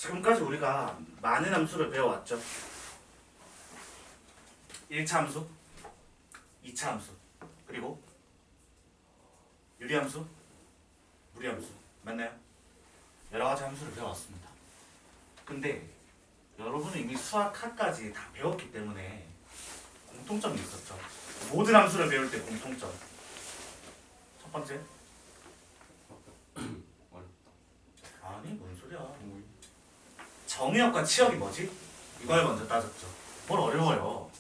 지금까지 우리가 많은 함수를 배워왔죠. 1차 함수, 2차 함수, 그리고 유리함수, 무리함수. 맞나요? 여러 가지 함수를 배워왔습니다. 근데 여러분은 이미 수학학까지 다 배웠기 때문에 공통점이 있었죠. 모든 함수를 배울 때 공통점. 첫 번째. 아니 뭔 소리야. 정의역과 치역이 뭐지? 이걸 먼저 따졌죠. 뭘 어려워요.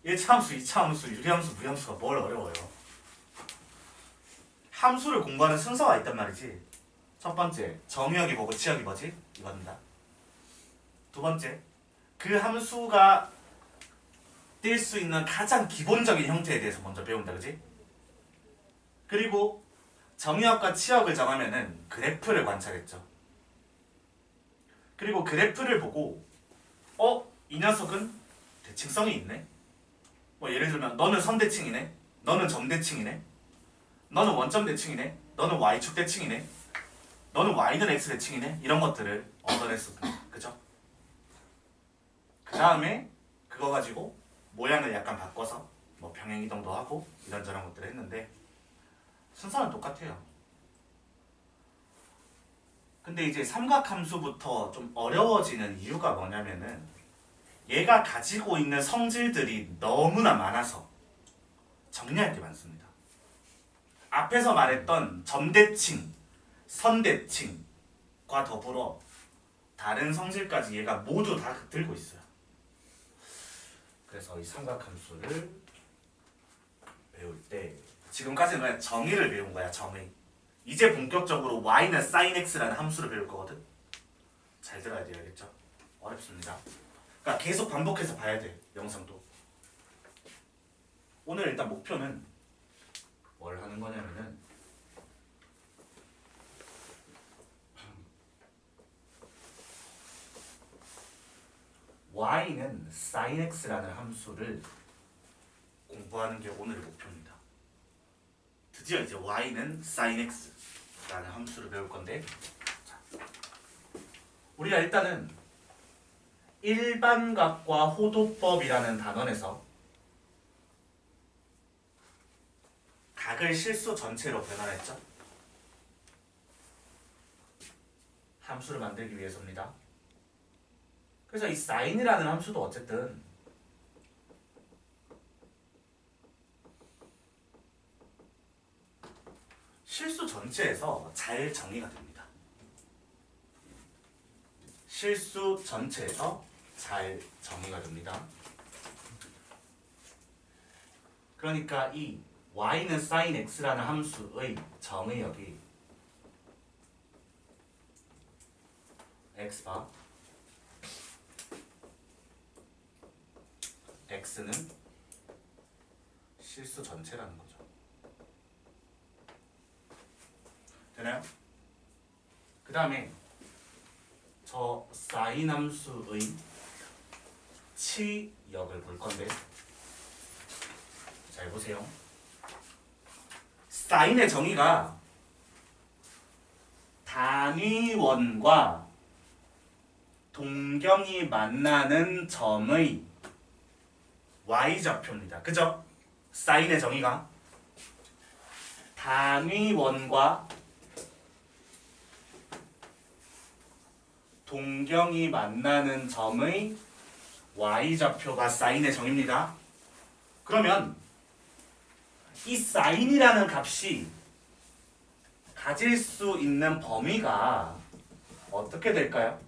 1차 함수, 2차 함수, 유리함수, 무리함수가 뭘 어려워요. 함수를 공부하는 순서가 있단 말이지. 첫 번째, 정의역이 뭐고 치역이 뭐지? 이겁니다. 두 번째, 그 함수가 띌 수 있는 가장 기본적인 형태에 대해서 먼저 배운다, 그지? 그리고 정의역과 치역을 정하면은 그래프를 관찰했죠. 그리고 그래프를 보고 이 녀석은 대칭성이 있네? 뭐 예를 들면 너는 선대칭이네? 너는 점대칭이네? 너는 원점 대칭이네? 너는 y축 대칭이네? 너는 y는 x 대칭이네? 이런 것들을 얻어냈었습니다. 그죠? 그 다음에 그거 가지고 모양을 약간 바꿔서 뭐 평행이동도 하고 이런저런 것들을 했는데 순서는 똑같아요. 근데 이제 삼각함수부터 좀 어려워지는 이유가 뭐냐면은 얘가 가지고 있는 성질들이 너무나 많아서 정리할 게 많습니다. 앞에서 말했던 점대칭, 선대칭과 더불어 다른 성질까지 얘가 모두 다 들고 있어요. 그래서 이 삼각함수를 배울 때 지금까지는 그냥 정의를 배운 거야. 정의. 이제 본격적으로 y는 sin x라는 함수를 배울 거거든. 잘 들어야 돼요. 알겠죠? 어렵습니다. 그러니까 계속 반복해서 봐야 돼. 영상도. 오늘 일단 목표는 뭘 하는 거냐면은 y는 sin x라는 함수를 공부하는 게 오늘의 목표입니다. 드디어 이제 y는 sin x라는 함수를 배울 건데, 자, 우리가 일단은 일반각과 호도법이라는 단원에서 각을 실수 전체로 변환했죠. 함수를 만들기 위해서입니다. 그래서 이 sine이라는 함수도 어쨌든 실수 전체에서 잘 정리가 됩니다. 실수 전체에서 잘 정리가 됩니다. 그러니까 이 y는 sin x라는 함수의 정의역이 x바 x는 실수 전체라는 거죠. 되나요? 그 다음에 저 sin 함수의 치역을 볼 건데, 잘 보세요. sin의 정의가 단위원과 동경이 만나는 점의 y좌표입니다. 그죠? sin의 정의가 단위원과 동경이 만나는 점의 y좌표가 sin의 정의입니다. 그러면 이 sin이라는 값이 가질 수 있는 범위가 어떻게 될까요?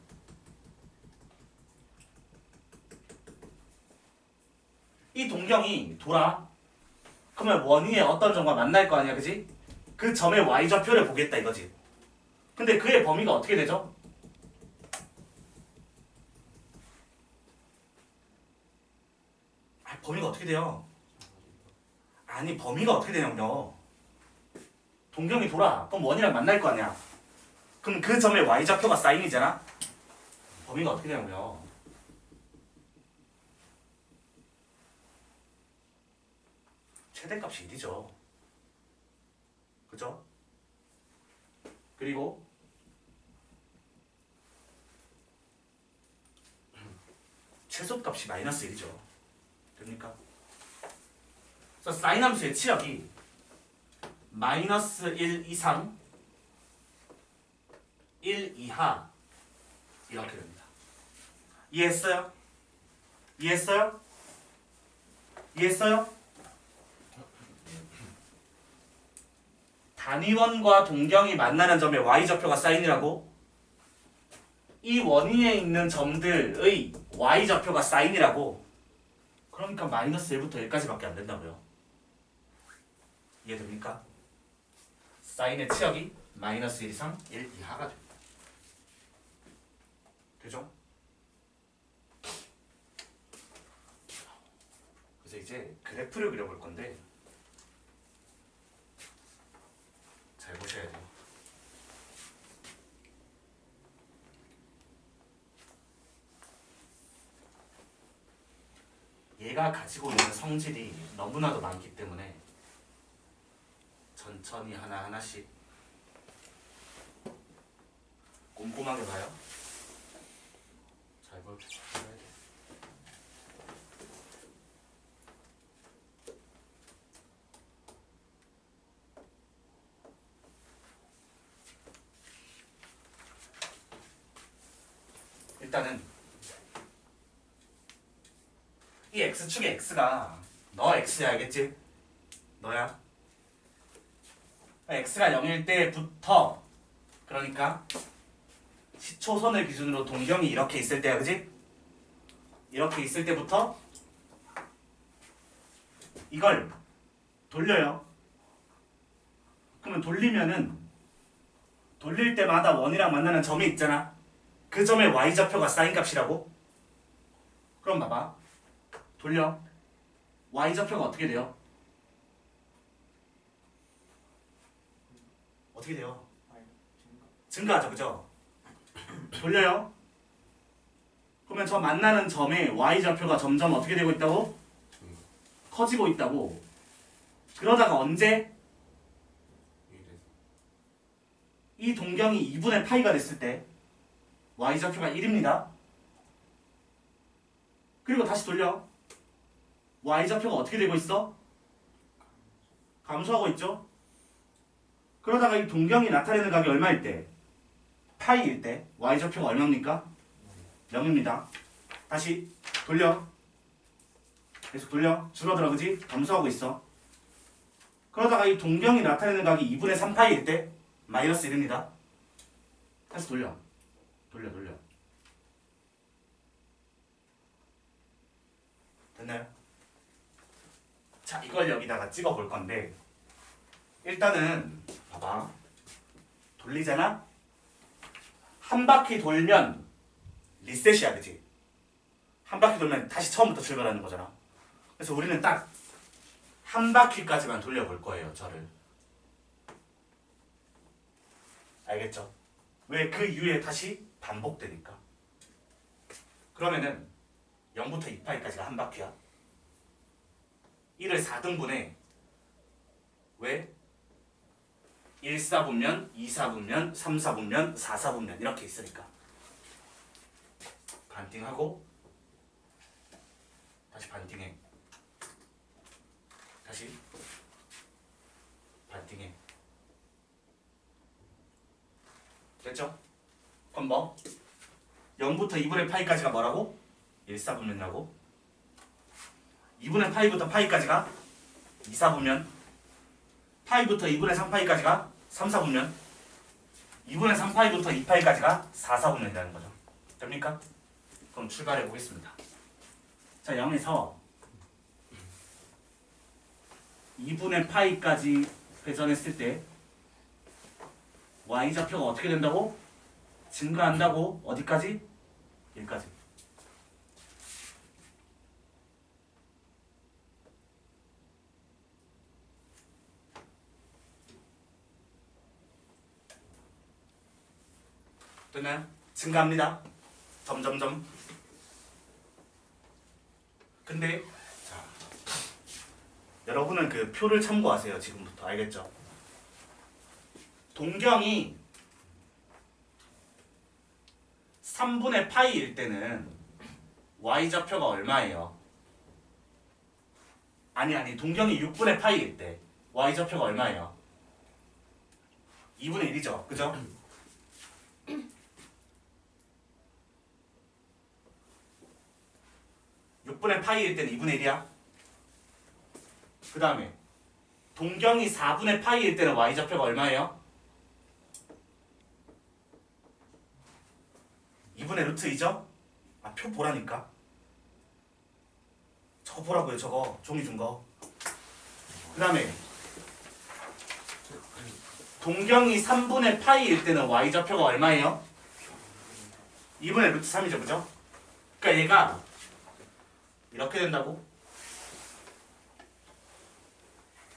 이 동경이 돌아. 그러면 원위에 어떤 점과 만날 거 아니야, 그지? 그 점의 y좌표를 보겠다 이거지. 근데 그의 범위가 어떻게 되죠? 범위가 어떻게 돼요? 아니 범위가 어떻게 되냐고요. 동경이 돌아. 그럼 원이랑 만날 거 아니야. 그럼 그 점의 y좌표가 sin이잖아. 범위가 어떻게 되냐고요. 최대값이 1이죠. 그죠? 그리고 최소값이 마이너스 1이죠. 됩니까? 그래서 사인 함수의 치역이 마이너스 1 이상 1 이하 이렇게 됩니다. 이해했어요? 이해했어요? 이해했어요? 단위원과 동경이 만나는 점에 y좌표가 사인이라고? 이 원위에 있는 점들의 y좌표가 사인이라고? 그러니까 마이너스 1부터 1까지밖에 안 된다고요. 이해됩니까? 사인의 치역이 마이너스 1 이상 1 이하가 됩니다. 되죠? 그래서 이제 그래프를 그려볼 건데 잘 보셔야 돼요. 얘가 가지고 있는 성질이 너무나도 많기 때문에 천천히 하나하나씩 꼼꼼하게 봐요. 잘 보셔야 돼요. 일단은 이 x축의 x가 너 x야, 알겠지? 너야. x가 0일 때부터, 그러니까 시초선을 기준으로 동경이 이렇게 있을 때야, 그지? 이렇게 있을 때부터 이걸 돌려요. 그러면 돌릴 때마다 원이랑 만나는 점이 있잖아. 그 점의 y좌표가 사인값이라고? 그럼 봐봐. 돌려. y좌표가 어떻게 돼요? 어떻게 돼요? 증가하죠, 그죠? 돌려요. 그러면 저 만나는 점의 y좌표가 점점 어떻게 되고 있다고? 커지고 있다고. 그러다가 언제? 이 동경이 2분의 파이가 됐을 때 y좌표가 1입니다. 그리고 다시 돌려. y좌표가 어떻게 되고 있어? 감소하고 있죠? 그러다가 이 동경이 나타내는 값이 얼마일 때? 파이일 때 y좌표가 얼마입니까? 0입니다. 다시 돌려. 계속 돌려. 줄어들어, 그지? 감소하고 있어. 그러다가 이 동경이 나타내는 값이 2분의 3파이일 때 마이너스 1입니다. 다시 돌려. 돌려. 됐나요? 자, 이걸 여기다가 찍어 볼 건데 일단은 봐봐. 돌리잖아? 한 바퀴 돌면 리셋이야, 그치? 한 바퀴 돌면 다시 처음부터 출발하는 거잖아. 그래서 우리는 딱 한 바퀴까지만 돌려볼 거예요, 저를. 알겠죠? 왜? 그 이후에 다시 반복되니까. 그러면은 0부터 2파이까지가 한 바퀴야. 1을 4등분해. 왜? 1사분면, 2사분면, 3사분면, 4사분면 이렇게 있으니까. 반띵하고 다시 반띵해. 다시 반띵해. 됐죠? 그럼 뭐? 0부터 2분의 파이까지가 뭐라고? 1사분면이라고. 2분의 파이부터 파이까지가 2사분면. 파이부터 2분의 3파이까지가 3사분면. 2분의 3파이부터 2파이까지가 4사분면이라는 거죠. 됩니까? 그럼 출발해 보겠습니다. 자, 0에서 2분의 파이까지 회전했을 때 y좌표가 어떻게 된다고? 증가한다고. 어디까지? 1까지. 됐나요? 증가합니다. 점점점. 근데 자, 여러분은 그 표를 참고하세요. 지금부터. 알겠죠? 동경이 3분의 파이일 때는 y좌표가 얼마예요? 아니 동경이 6분의 파이일 때 y좌표가 얼마예요? 2분의 1이죠. 그죠? (6분의) 파이일 때는 2분의 1이야. 그 다음에 동경이 4분의 파이일 때는 y좌표가 얼마예요? 2분의 루트 2죠? 아, 표 보라니까. 저거 보라고요. 저거 종이 준 거. 그 다음에 동경이 3분의 파이일 때는 y좌표가 얼마예요? 2분의 루트 3이죠. 그죠? 그러니까 얘가 이렇게 된다고?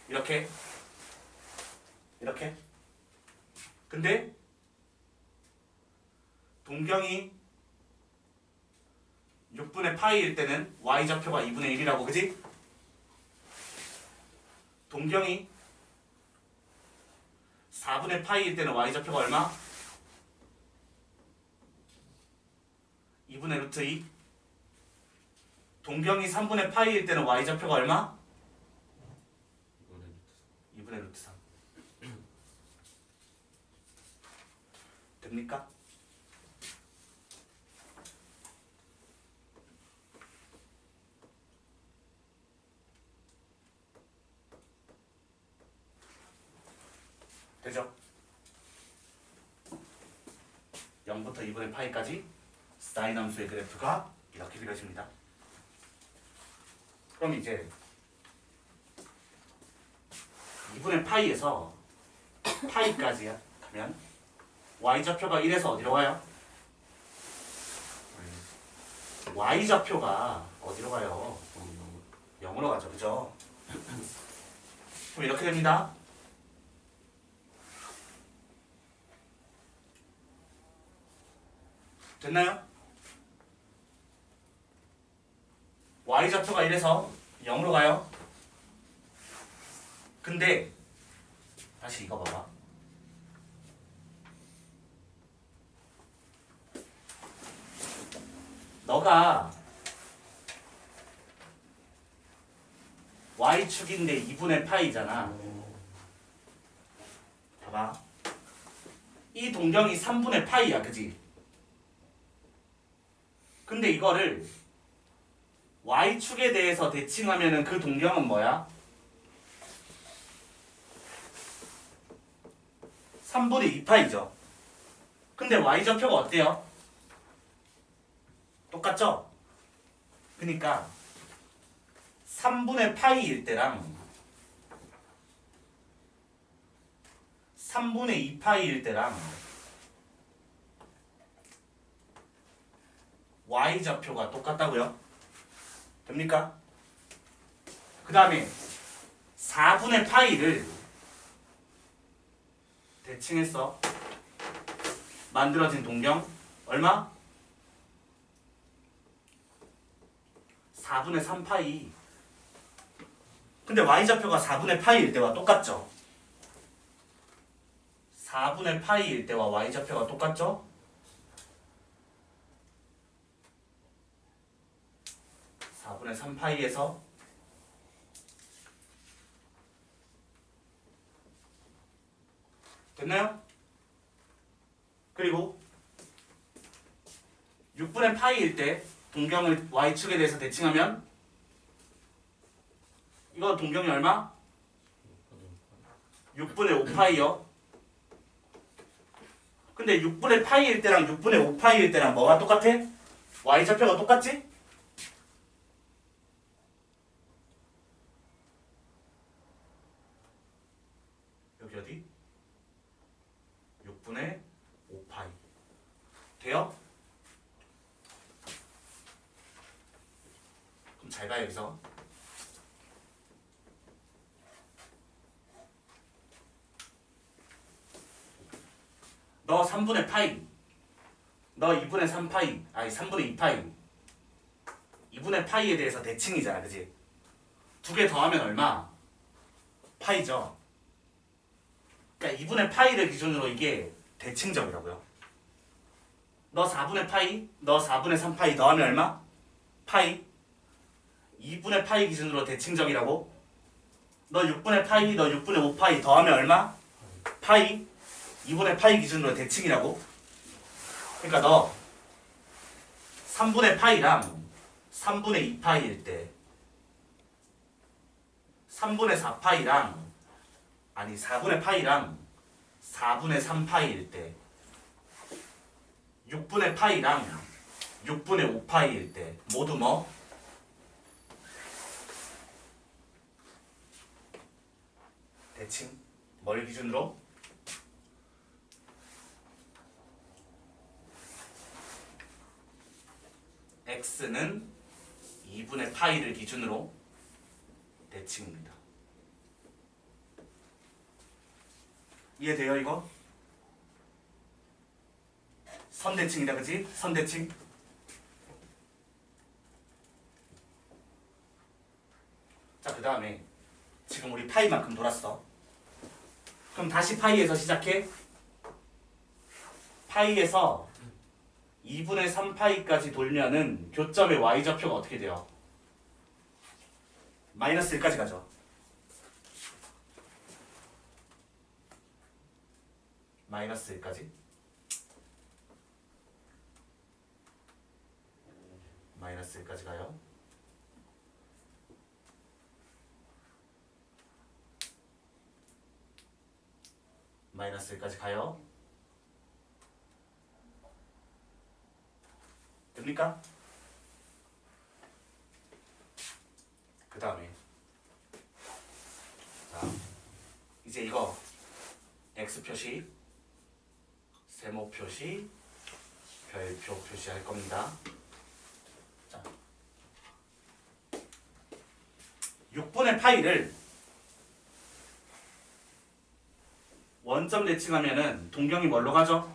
이렇게? 이렇게? 근데 동경이 6분의 파이일 때는 y좌표가 2분의 1이라고. 그지? 동경이 4분의 파이일 때는 y좌표가 얼마? 2분의 루트 2. 동경이 3분의 파이일 때는 y좌표가 얼마? 2분의 루트 3. 됩니까? 되죠? 0부터 2분의 파이까지 사인 함수의 그래프가 이렇게 그려집니다. 그럼 이제 2분의 파이에서 파이까지 가면 y좌표가 1에서 어디로 가요? y좌표가 어디로 가요? 0으로 가죠. 그죠? 그럼 이렇게 됩니다. 됐나요? y좌표가 1에서 0으로 가요. 근데 다시 이거 봐봐. 너가 y축인데 2분의 파이잖아. 봐봐. 이 동경이 3분의 파이야. 그지? 근데 이거를 y축에 대해서 대칭하면은 그 동경은 뭐야? 3분의 2파이죠. 근데 y좌표가 어때요? 똑같죠? 그러니까 3분의 파이일 때랑 3분의 2파이일 때랑 y좌표가 똑같다고요? 됩니까? 그 다음에 4분의 파이를 대칭해서 만들어진 동경 얼마? 4분의 3파이. 근데 y좌표가 4분의 파이일 때와 똑같죠? 4분의 파이일 때와 y좌표가 똑같죠? 4분의 3파이에서 됐나요? 그리고 6분의 파이일 때 동경을 y축에 대해서 대칭하면 이거 동경이 얼마? 6분의 5파이요. 근데 6분의 파이일 때랑 6분의 5파이일 때랑 뭐가 똑같아? y좌표가 똑같지? 여기 어디? 6분의 5파이. 돼요? 그럼 잘 봐. 여기서 너 3분의 파이, 너 2분의 3파이, 아니 3분의 2파이, 2분의 파이에 대해서 대칭이잖아. 그지? 두 개 더하면 얼마? 파이죠. 그러니까 2분의 파이를 기준으로 이게 대칭점이라고요. 너 4분의 파이, 너 4분의 3파이 더하면 얼마? 파이 2분의 파이 기준으로 대칭적이라고? 너 6분의 파이, 너 6분의 5파이 더하면 얼마? 파이 2분의 파이 기준으로 대칭이라고? 그러니까 너 3분의 파이랑 3분의 2파이일 때 3분의 4파이랑 아니 4분의 파이랑 4분의 3파이일 때 6분의 파이랑 6분의 5파이일 때 모두 뭐? 대칭 뭘 기준으로? x는 2분의 파이를 기준으로 대칭입니다. 이해돼요 이거? 선대칭이다 그치? 선대칭. 자 그 다음에 지금 우리 파이만큼 돌았어. 그럼 다시 파이에서 시작해. 파이에서 2분의 3파이까지 돌면은 교점의 y좌표가 어떻게 돼요? 마이너스 1까지 가죠. 마이너스 1까지. 마이너스 1까지 가요. 마이너스 1까지 가요. 됩니까? 그 다음에 자 이제 이거 x 표시, 세모 표시, 별표 표시할 겁니다. 자 6분의 파이를 원점 대칭하면은 동경이 뭘로 가죠?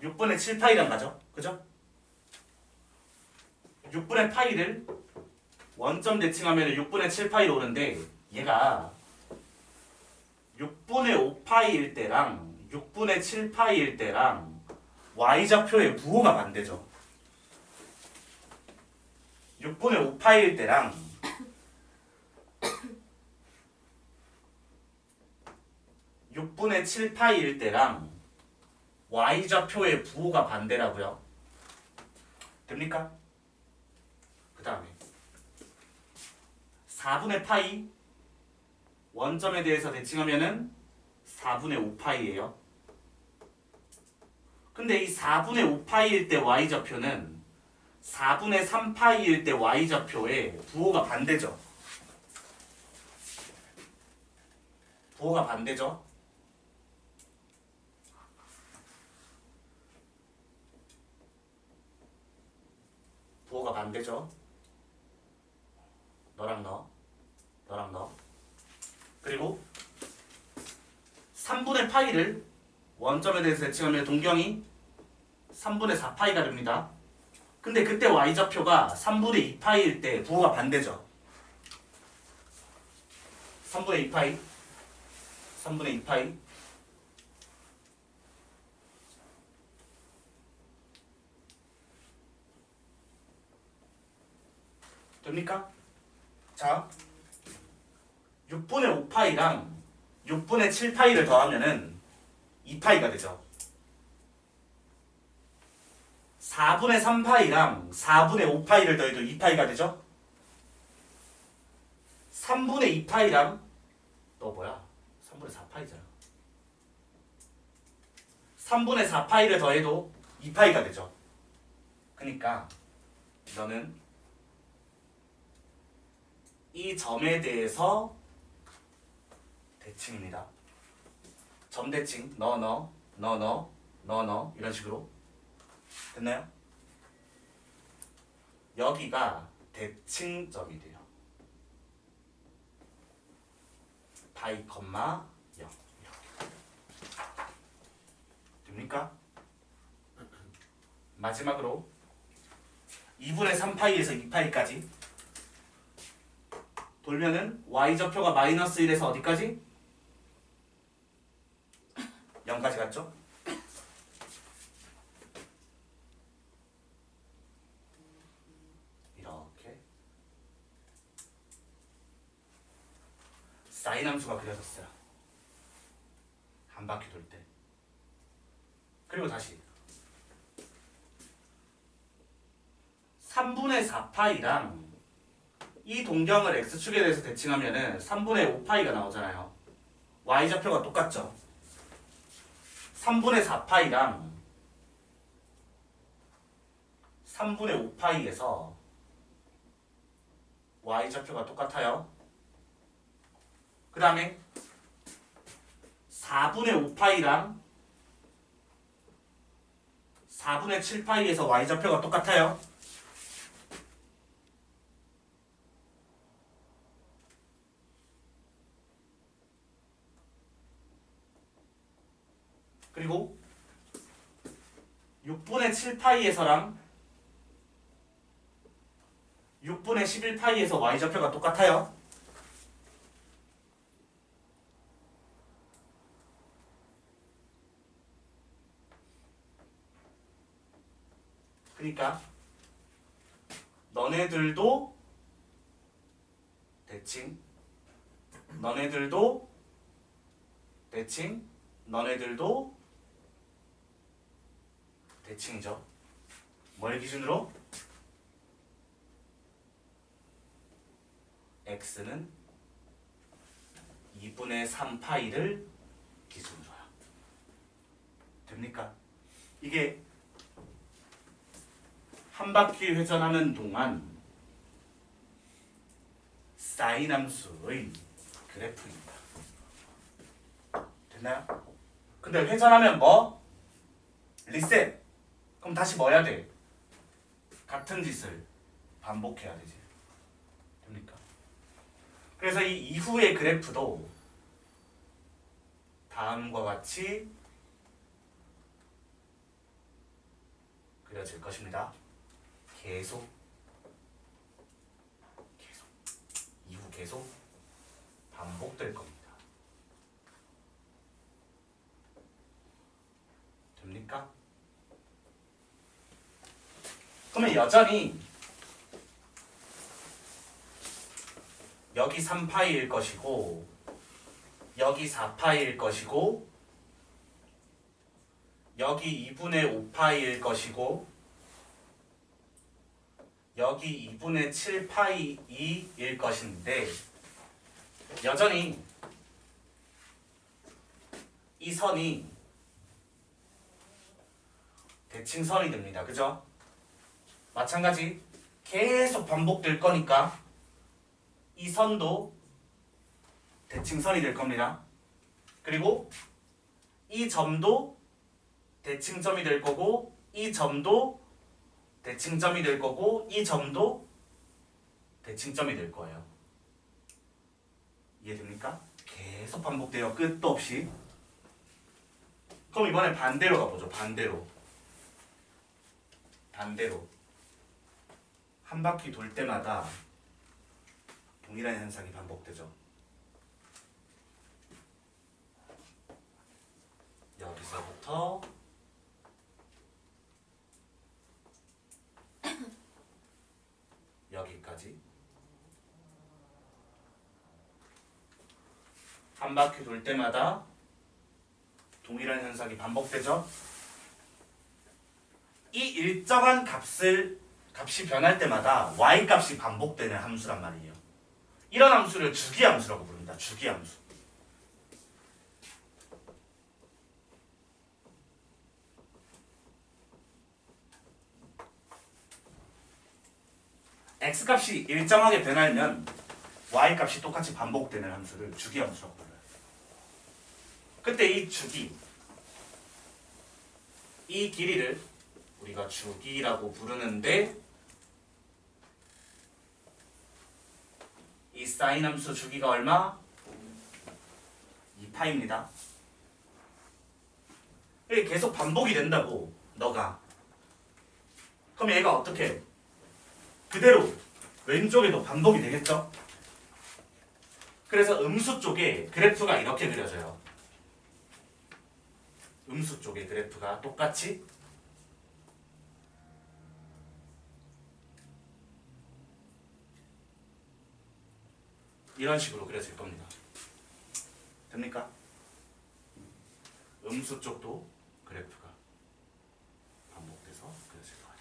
6분의 7파이랑 가죠. 그죠? 6분의 파이를 원점 대칭하면 6분의 7파이로 오는데 얘가 6분의 5파이일 때랑 6분의 7파이일 때랑 y좌표의 부호가 반대죠. 6분의 5파이일 때랑 6분의 7파이일 때랑 y좌표의 부호가 반대라고요. 됩니까? 그 다음에 4분의 파이 원점에 대해서 대칭하면은 4분의 5파이예요. 근데 이 4분의 5파이일 때 y좌표는 4분의 3파이일 때 y좌표의 부호가 반대죠. 부호가 반대죠. 부호가 반대죠. 너랑 너, 너랑 너. 그리고 3분의 파이를 원점에 대해서 대칭하면 동경이 3분의 4파이가 됩니다. 근데 그때 y좌표가 3분의 2파이일 때 부호가 반대죠. 3분의 2파이, 3분의 2파이. 됩니까? 자, 6분의 5파이랑 6분의 7파이를 더하면은 2파이가 되죠. 4분의 3파이랑 4분의 5파이를 더해도 2파이가 되죠. 3분의 2파이랑 너 뭐야? 3분의 4파이잖아. 3분의 4파이를 더해도 2파이가 되죠. 그러니까 너는 이 점에 대해서 대칭입니다. 점 대칭 너 이런 식으로 됐나요? 여기가 대칭점이 돼요. 파이, 0 이렇게 됩니까? 마지막으로 2분의 3파이에서 2파이까지 돌면은 y좌표가 마이너스 1에서 어디까지? 0까지 갔죠? 사인 함수가 그려졌어요. 한 바퀴 돌 때. 그리고 다시 3분의 4파이랑 이 동경을 x축에 대해서 대칭하면은 3분의 5파이가 나오잖아요. y좌표가 똑같죠. 3분의 4파이랑 3분의 5파이에서 y좌표가 똑같아요. 그 다음에 4분의 5파이랑 4분의 7파이에서 y좌표가 똑같아요. 그리고 6분의 7파이에서랑 6분의 11파이에서 y좌표가 똑같아요. 그러니까 너네들도 대칭, 너네들도 대칭, 너네들도 대칭이죠. 뭘 기준으로? x는 2분의 3파이를 기준으로요. 됩니까? 이게 한 바퀴 회전하는 동안 사인 함수의 그래프입니다. 됐나요? 근데 회전하면 뭐? 리셋. 그럼 다시 뭐 해야 돼? 같은 짓을 반복해야 되지. 됩니까? 그래서 이 이후의 그래프도 다음과 같이 그려질 것입니다. 계속 이후 계속 반복될 겁니다. 됩니까? 그러면 여전히 여기 3파이일 것이고 여기 4파이일 것이고 여기 2분의 5파이일 것이고 여기 2분의 7파이일 것인데 여전히 이 선이 대칭선이 됩니다. 그죠? 마찬가지 계속 반복될 거니까 이 선도 대칭선이 될 겁니다. 그리고 이 점도 대칭점이 될 거고 이 점도 대칭점이 될 거고 이 점도 대칭점이 될 거예요. 이해됩니까? 계속 반복돼요. 끝도 없이. 그럼 이번에 반대로 가보죠. 반대로 한 바퀴 돌 때마다 동일한 현상이 반복되죠. 여기서부터 여기까지 한 바퀴 돌 때마다 동일한 현상이 반복되죠. 이 일정한 값이 변할 때마다 y값이 반복되는 함수란 말이에요. 이런 함수를 주기함수라고 부릅니다. 주기함수. x값이 일정하게 변하면 y값이 똑같이 반복되는 함수를 주기함수라고 불러요. 그때 이 주기, 이 길이를 우리가 주기라고 부르는데 이 사인 함수 주기가 얼마? 2파입니다. 이게 계속 반복이 된다고 너가. 그럼 얘가 어떻게 해? 그대로 왼쪽에도 반복이 되겠죠? 그래서 음수 쪽에 그래프가 이렇게 그려져요. 음수 쪽의 그래프가 똑같이 이런 식으로 그려질 겁니다. 됩니까? 음수 쪽도 그래프가 반복돼서 그려질 거예요.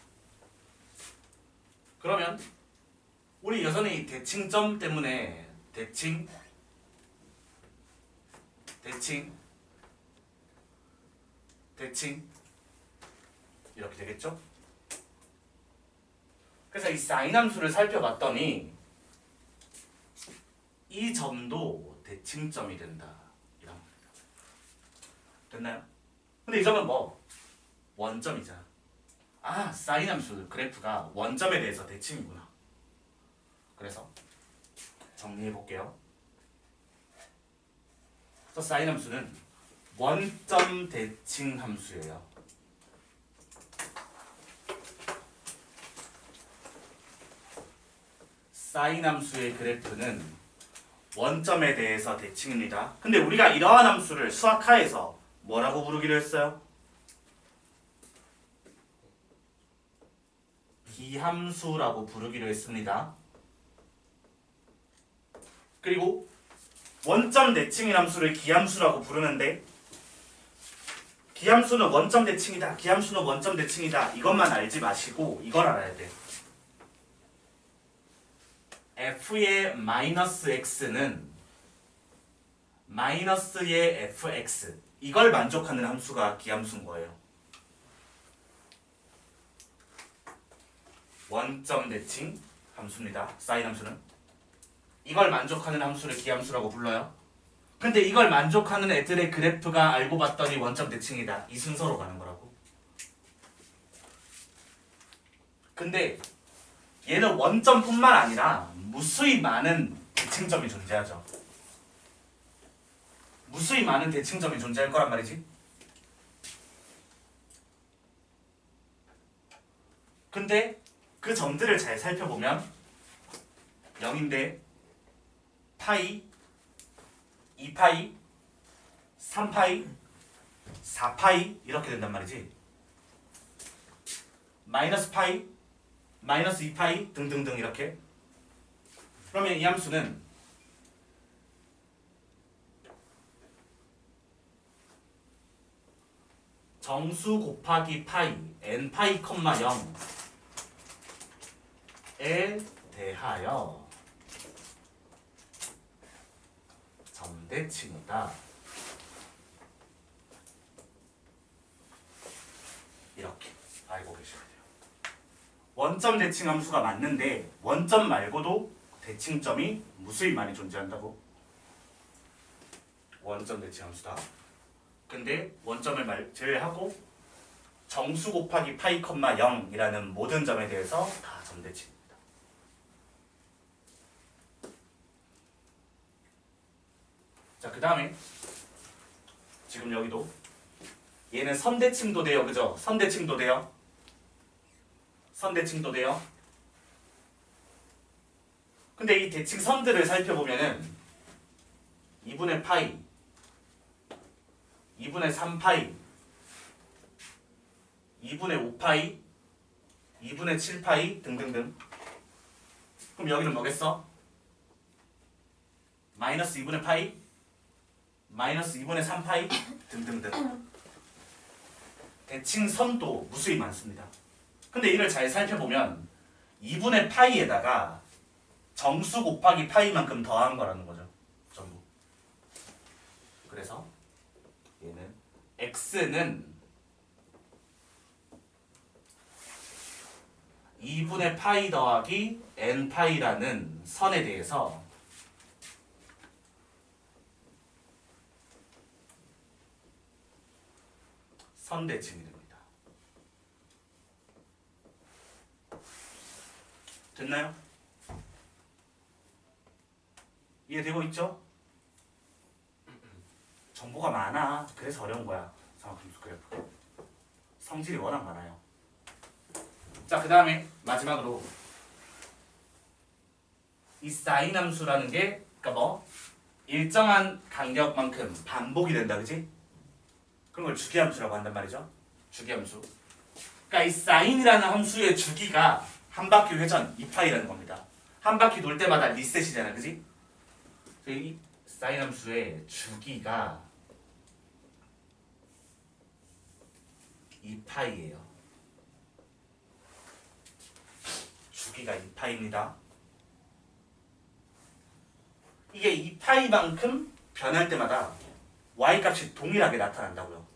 그러면 우리 여전히 대칭점 때문에 대칭 이렇게 되겠죠? 그래서 이 사인 함수를 살펴봤더니 이 점도 대칭점이 된다. 이런 겁니다. 됐나요? 근데 이 점은 뭐? 원점이잖아. 아, 사인 함수 그래프가 원점에 대해서 대칭이구나. 그래서 정리해 볼게요. 그래서 사인 함수는 원점 대칭 함수예요. 사인 함수의 그래프는 원점에 대해서 대칭입니다. 근데 우리가 이러한 함수를 수학하에서 뭐라고 부르기로 했어요? 기함수라고 부르기로 했습니다. 그리고 원점 대칭인 함수를 기함수라고 부르는데 기함수는 원점 대칭이다. 기함수는 원점 대칭이다. 이것만 알지 마시고 이걸 알아야 돼. f의 마이너스 x는 마이너스의 fx 이걸 만족하는 함수가 기함수인 거예요. 원점 대칭 함수입니다. 사인 함수는 이걸 만족하는 함수를 기함수라고 불러요. 근데 이걸 만족하는 애들의 그래프가 알고 봤더니 원점 대칭이다. 이 순서로 가는 거라고. 근데 얘는 원점뿐만 아니라 무수히 많은 대칭점이 존재하죠. 무수히 많은 대칭점이 존재할 거란 말이지. 근데 그 점들을 잘 살펴보면 0인데 파이, 2파이, 3파이, 4파이 이렇게 된단 말이지. 마이너스 파이, 마이너스 2파이 등등등 이렇게. 그러면 이 함수는 정수 곱하기 파이 n파이, 0에 대하여 점대칭이다. 이렇게 알고 계셔야 돼요. 원점 대칭 함수가 맞는데 원점 말고도 대칭점이 무수히 많이 존재한다고. 원점 대칭 함수다. 근데 원점을 제외하고 정수 곱하기 파이, 0이라는 모든 점에 대해서 다 점대칭입니다. 자, 그 다음에 지금 여기도 얘는 선대칭도 돼요. 그죠? 선대칭도 돼요. 선대칭도 돼요. 근데 이 대칭선들을 살펴보면은 2분의 파이, 2분의 3파이, 2분의 5파이, 2분의 7파이 등등등. 그럼 여기는 뭐겠어? 마이너스 2분의 파이, 마이너스 2분의 3파이 등등등. 대칭선도 무수히 많습니다. 근데 이를 잘 살펴보면 2분의 파이에다가 정수 곱하기 파이만큼 더한 거라는 거죠. 전부. 그래서 얘는 x는 2분의 파이 더하기 n파이라는 선에 대해서 선대칭이 됩니다. 됐나요? 이해되고 있죠? 정보가 많아. 그래서 어려운 거야. 삼각함수 그래프. 성질이 워낙 많아요. 자, 그 다음에 마지막으로 이 사인 함수라는 게 그러니까 뭐 일정한 간격만큼 반복이 된다, 그지? 그런 걸 주기함수라고 한단 말이죠. 주기함수. 그러니까 이 사인이라는 함수의 주기가 한 바퀴 회전 2파이라는 겁니다. 한 바퀴 돌 때마다 리셋이잖아, 그지? 이 사인 함수의 주기가 2파이예요. 주기가 2파입니다. 이게 2파이만큼 변할 때마다 y값이 동일하게 나타난다고요.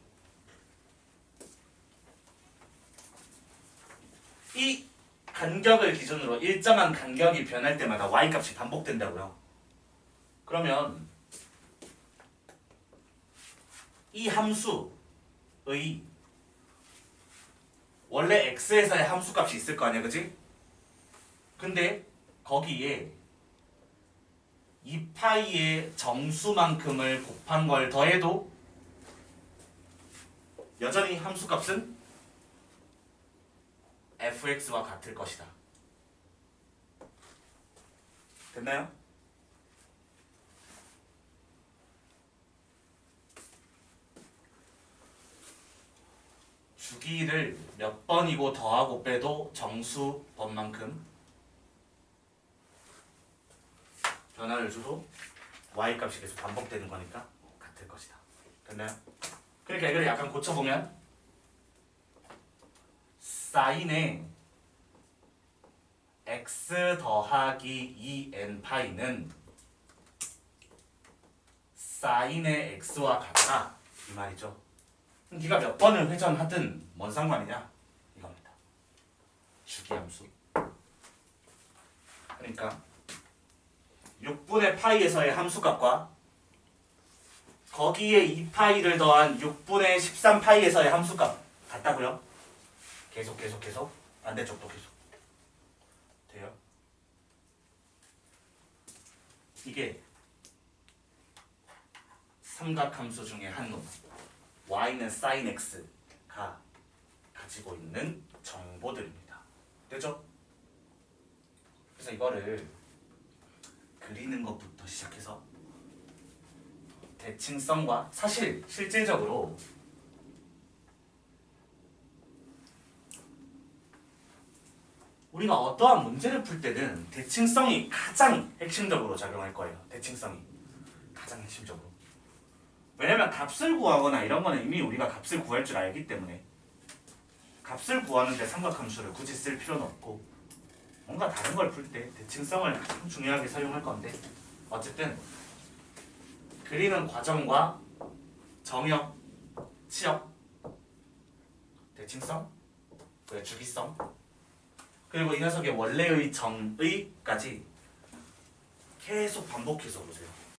이 간격을 기준으로 일정한 간격이 변할 때마다 y값이 반복된다고요. 그러면 이 함수의 원래 x에서의 함수값이 있을 거 아니야, 그지? 근데 거기에 2파이의 정수만큼을 곱한 걸 더해도 여전히 함수값은 fx와 같을 것이다. 됐나요? 주기를 몇 번이고 더하고 빼도 정수 번만큼 변화를 줘도 y값이 계속 반복되는 거니까 같을 것이다. 됐나요? 그러니까 이걸 약간 고쳐보면 사인의 x 더하기 2n파이는 사인의 x와 같다 이 말이죠. 네가 몇 번을 회전하든 뭔 상관이냐 이겁니다. 주기함수. 그러니까 6분의 파이에서의 함수값과 거기에 2파이를 더한 6분의 13파이에서의 함수값 같다고요? 계속 반대쪽도 계속 돼요. 이게 삼각함수 중에 한 놈 y는 sin x가 가지고 있는 정보들입니다. 되죠? 그래서 이거를 그리는 것부터 시작해서 대칭성과 사실 실질적으로 우리가 어떠한 문제를 풀 때는 대칭성이 가장 핵심적으로 작용할 거예요. 대칭성이 가장 핵심적으로. 왜냐면 값을 구하거나 이런 거는 이미 우리가 값을 구할 줄 알기 때문에 값을 구하는데 삼각함수를 굳이 쓸 필요는 없고 뭔가 다른 걸 풀 때 대칭성을 가장 중요하게 사용할 건데 어쨌든 그리는 과정과 정역, 치역, 대칭성, 그리고 주기성 그리고 이 녀석의 원래의 정의까지 계속 반복해서 보세요.